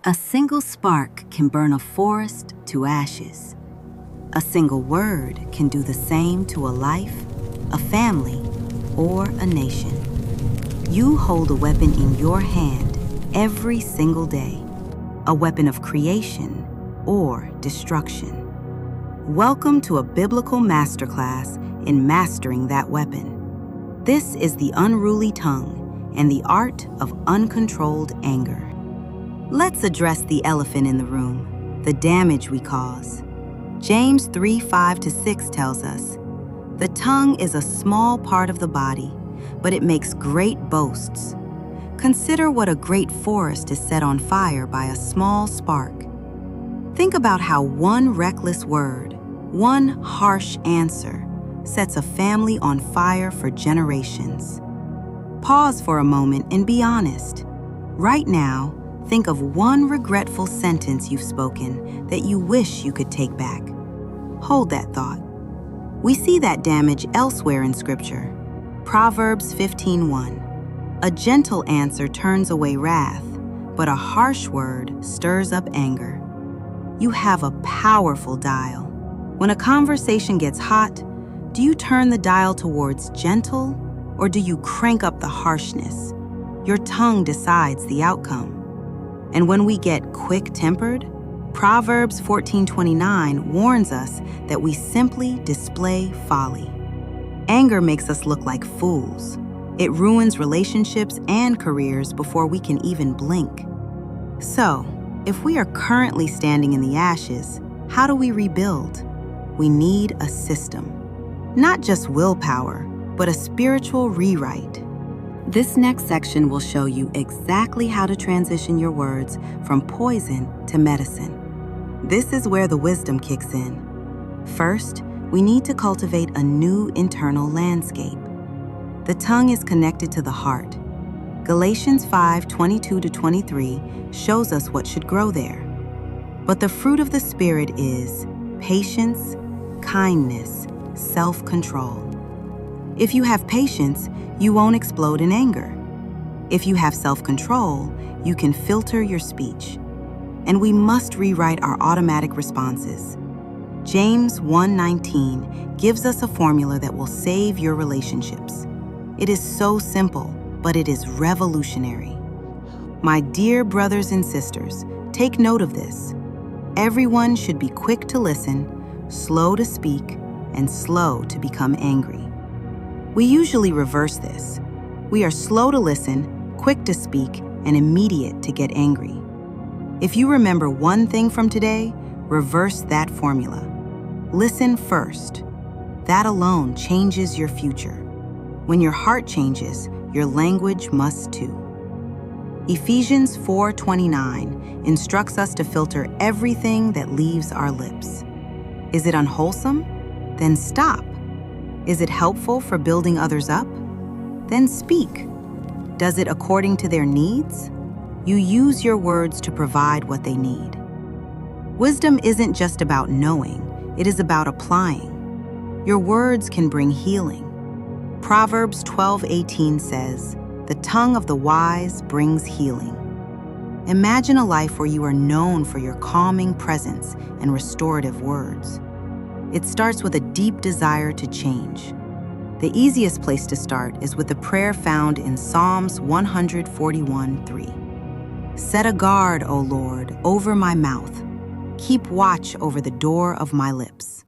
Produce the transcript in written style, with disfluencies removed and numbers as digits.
A single spark can burn a forest to ashes. A single word can do the same to a life, a family, or a nation. You hold a weapon in your hand every single day, a weapon of creation or destruction. Welcome to a biblical masterclass in mastering that weapon. This is the unruly tongue and the art of uncontrolled anger. Let's address the elephant in the room, the damage we cause. James 3:5-6 tells us, "The tongue is a small part of the body, but it makes great boasts. Consider what a great forest is set on fire by a small spark." Think about how one reckless word, one harsh answer, sets a family on fire for generations. Pause for a moment and be honest. Right now, think of one regretful sentence you've spoken that you wish you could take back. Hold that thought. We see that damage elsewhere in Scripture. Proverbs 15:1. A gentle answer turns away wrath, but a harsh word stirs up anger. You have a powerful dial. When a conversation gets hot, do you turn the dial towards gentle, or do you crank up the harshness? Your tongue decides the outcome. And when we get quick-tempered, Proverbs 14:29 warns us that we simply display folly. Anger makes us look like fools. It ruins relationships and careers before we can even blink. So, if we are currently standing in the ashes, how do we rebuild? We need a system. Not just willpower, but a spiritual rewrite. This next section will show you exactly how to transition your words from poison to medicine. This is where the wisdom kicks in. First, we need to cultivate a new internal landscape. The tongue is connected to the heart. Galatians 5:22-23 shows us what should grow there. But the fruit of the Spirit is patience, kindness, self-control. If you have patience, you won't explode in anger. If you have self-control, you can filter your speech. And we must rewrite our automatic responses. James 1:19 gives us a formula that will save your relationships. It is so simple, but it is revolutionary. My dear brothers and sisters, take note of this. Everyone should be quick to listen, slow to speak, and slow to become angry. We usually reverse this. We are slow to listen, quick to speak, and immediate to get angry. If you remember one thing from today, reverse that formula. Listen first. That alone changes your future. When your heart changes, your language must too. Ephesians 4:29 instructs us to filter everything that leaves our lips. Is it unwholesome? Then stop. Is it helpful for building others up? Then speak. Does it according to their needs? You use your words to provide what they need. Wisdom isn't just about knowing, it is about applying. Your words can bring healing. Proverbs 12:18 says, "The tongue of the wise brings healing." Imagine a life where you are known for your calming presence and restorative words. It starts with a deep desire to change. The easiest place to start is with the prayer found in Psalms 141:3. "Set a guard, O Lord, over my mouth. Keep watch over the door of my lips."